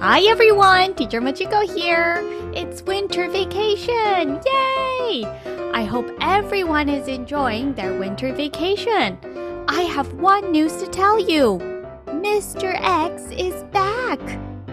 Hi everyone, Teacher Machiko here. It's winter vacation. Yay! I hope everyone is enjoying their winter vacation. I have one news to tell you. Mr.X is back.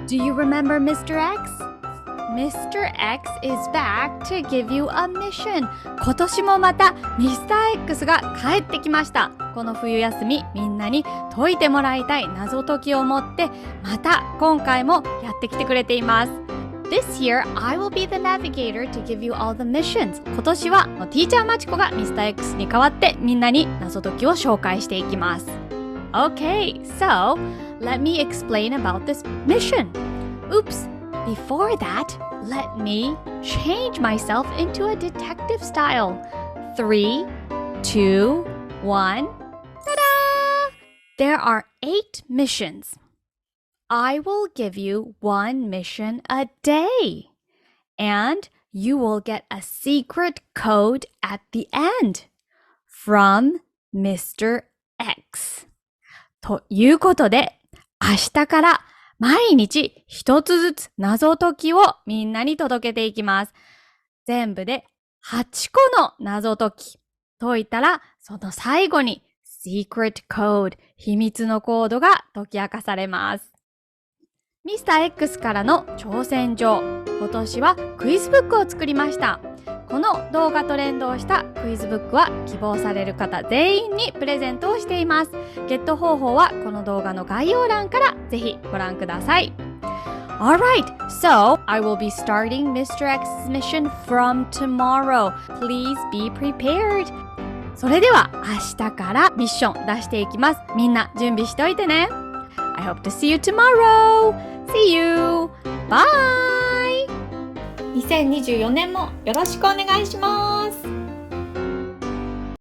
Do you remember Mr.X?Mr.X is back to give you a mission. 今年もまた Mr.X が帰ってきました。この冬休みみんなに解いてもらいたい謎解きを持ってまた今回もやってきてくれています。This year, I will be the navigator to give you all the missions. 今年はティーチャーまちこが Mr.X に代わってみんなに謎解きを紹介していきます。Okay, so let me explain about this mission. Oops!Before that, let me change myself into a detective style. 3, 2, 1. Ta-da! There are 8 missions. I will give you one mission a day. And you will get a secret code at the end from Mr. X. ということで、明日から毎日一つずつ謎解きをみんなに届けていきます。全部で8個の謎解き。解いたらその最後に Secret Code 秘密のコードが解き明かされます。Mr.X からの挑戦状。今年はクイズブックを作りました。この動画と連動したクイズブックは希望される方全員にプレゼントをしています。ゲット方法はこの動画の概要欄からぜひご覧ください。Alright, so I will be starting Mr.X's mission from tomorrow. Please be prepared. それでは明日からミッション出していきます。みんな準備しておいてね。I hope to see you tomorrow. See you. Bye! 2024年もよろしくお願いします。